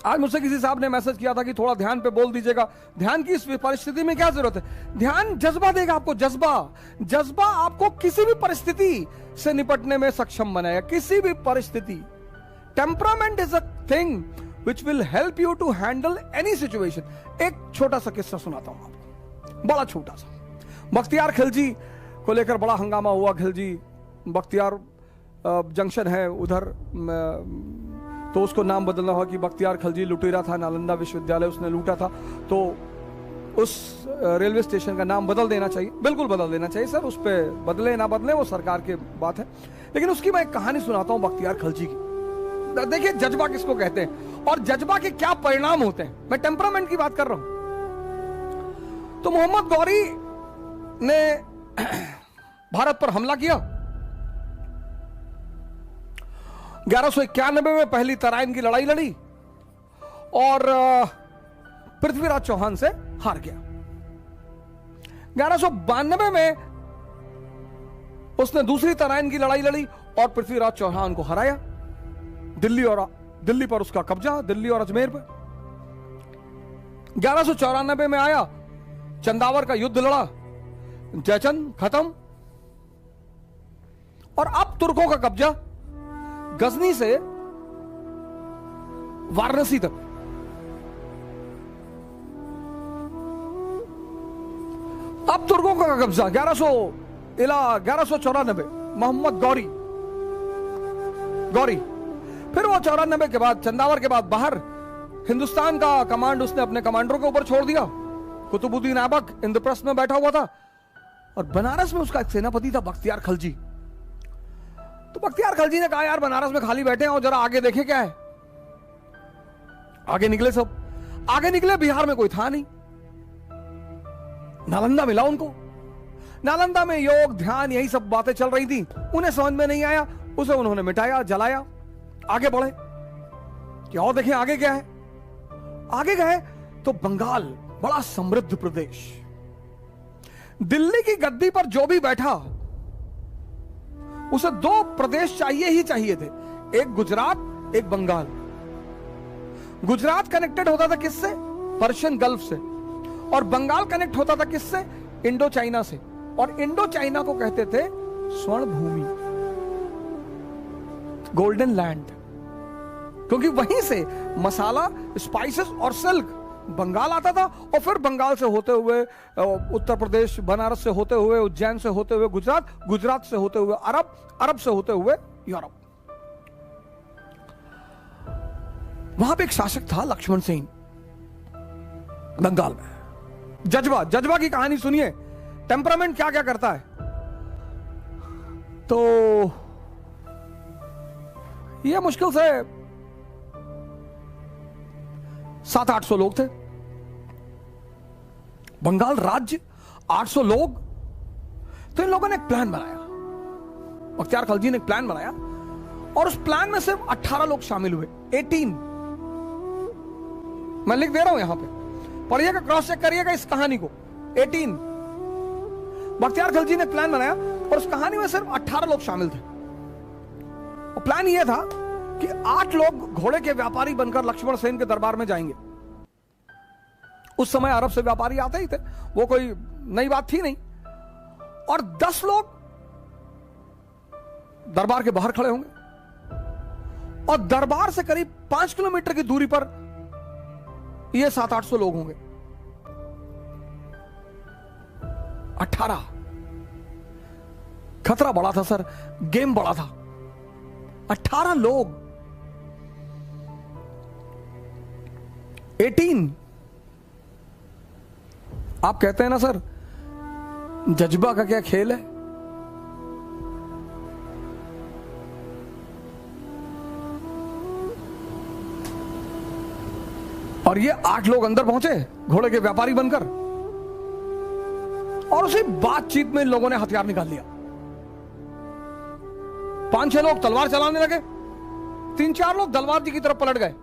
आज मुझसे किसी साहब ने मैसेज किया था कि थोड़ा ध्यान पे बोल दीजिएगा। ध्यान की इस परिस्थिति में क्या जरूरत है? ध्यान जज्बा देगा आपको, जज्बा। जज्बा आपको किसी भी परिस्थिति से निपटने में सक्षम बनाएगा, किसी भी परिस्थिति। Temperament is a thing which will help you to handle any situation. एक छोटा सा किस्सा सुनाता हूं आपको, बड़ा छोटा सा। बख्तियार खिलजी को लेकर बड़ा हंगामा हुआ। खिलजी बख्तियार जंक्शन है उधर, तो उसको नाम बदलना हुआ कि बख्तियार खिलजी लुटेरा था, नालंदा विश्वविद्यालय उसने लूटा था, तो उस रेलवे स्टेशन का नाम बदल देना चाहिए। बिल्कुल बदल देना चाहिए सर, उस पर बदले ना बदले वो सरकार की बात है। लेकिन उसकी मैं एक कहानी सुनाता हूं बख्तियार खिलजी की। देखिए जज्बा किसको कहते हैं और जज्बा के क्या परिणाम होते हैं। मैं टेम्परामेंट की बात कर रहा हूं। तो मोहम्मद गौरी ने भारत पर हमला किया। 1191 में पहली तराइन की लड़ाई लड़ी और पृथ्वीराज चौहान से हार गया। 1192 में उसने दूसरी तराइन की लड़ाई लड़ी और पृथ्वीराज चौहान को हराया। दिल्ली पर उसका कब्जा, दिल्ली और अजमेर पर। 1194 में आया, चंदावर का युद्ध लड़ा, जयचंद खत्म और अब तुर्कों का कब्जा गजनी से वाराणसी तक। अब तुर्कों का कब्जा 1194 मोहम्मद गौरी। फिर वो 94 के बाद, चंदावर के बाद बाहर हिंदुस्तान का कमांड उसने अपने कमांडरों के ऊपर छोड़ दिया। कुतुबुद्दीन ऐबक इंद्रप्रस्थ में बैठा हुआ था और बनारस में उसका एक सेनापति था बख्तियार खिलजी। तो बख्तियार खिलजी ने कहा यार बनारस में खाली बैठे हैं और जरा आगे देखे क्या है। आगे निकले, सब आगे निकले, बिहार में कोई था नहीं। नालंदा मिला उनको। नालंदा में योग ध्यान यही सब बातें चल रही थी। उन्हें समझ में नहीं आया, उसे उन्होंने मिटाया, जलाया। आगे बढ़े कि और देखें आगे क्या है। आगे गए तो बंगाल, बड़ा समृद्ध प्रदेश। दिल्ली की गद्दी पर जो भी बैठा उसे दो प्रदेश चाहिए ही चाहिए थे, एक गुजरात, एक बंगाल। गुजरात कनेक्टेड होता था किससे? पर्शियन गल्फ से। और बंगाल कनेक्ट होता था किससे? इंडो चाइना से। और इंडो चाइना को कहते थे स्वर्ण भूमि, गोल्डन लैंड, क्योंकि वहीं से मसाला, स्पाइसेस और सिल्क बंगाल आता था। और फिर बंगाल से होते हुए उत्तर प्रदेश, बनारस से होते हुए उज्जैन से होते हुए गुजरात, गुजरात से होते हुए अरब, अरब से होते हुए यूरोप। वहां पे एक शासक था लक्ष्मण सेन, बंगाल में। जज्बा की कहानी सुनिए, टेम्परामेंट क्या क्या करता है। तो यह मुश्किल से 700-800 लोग थे। बंगाल राज्य, 800 लोग। तो इन लोगों ने एक प्लान बनाया, बख्तियार खिलजी ने एक प्लान बनाया और उस प्लान में सिर्फ 18 लोग शामिल हुए। 18, मैं लिख दे रहा हूं यहां पे, पढ़िएगा, क्रॉस चेक करिएगा इस कहानी को। 18 बख्तियार खिलजी ने प्लान बनाया और उस कहानी में सिर्फ 18 लोग शामिल थे। और प्लान यह था कि 8 लोग घोड़े के व्यापारी बनकर लक्ष्मण सेन के दरबार में जाएंगे। उस समय अरब से व्यापारी आते ही थे, वो कोई नई बात थी नहीं। और 10 लोग दरबार के बाहर खड़े होंगे और दरबार से करीब 5 किलोमीटर की दूरी पर ये 700-800 लोग होंगे। 18, खतरा बड़ा था सर, गेम बड़ा था। 18 लोग, 18। आप कहते हैं ना सर जज्बा का क्या खेल है। और ये 8 लोग अंदर पहुंचे घोड़े के व्यापारी बनकर और उसी बातचीत में इन लोगों ने हथियार निकाल लिया। 5-6 लोग तलवार चलाने लगे, 3-4 लोग दलवार जी की तरफ पलट गए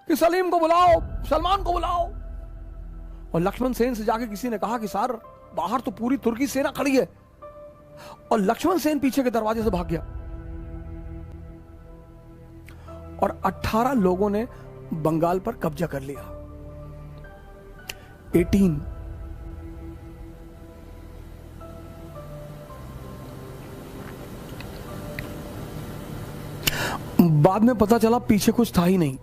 कि सलीम को बुलाओ, सलमान को बुलाओ। और लक्ष्मण सेन से जाके किसी ने कहा कि सर बाहर तो पूरी तुर्की सेना खड़ी है। और लक्ष्मण सेन पीछे के दरवाजे से भाग गया और 18 लोगों ने बंगाल पर कब्जा कर लिया। 18 बाद में पता चला पीछे कुछ था ही नहीं।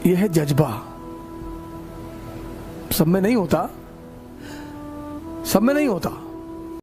यह है जज्बा। सब में नहीं होता, सब में नहीं होता।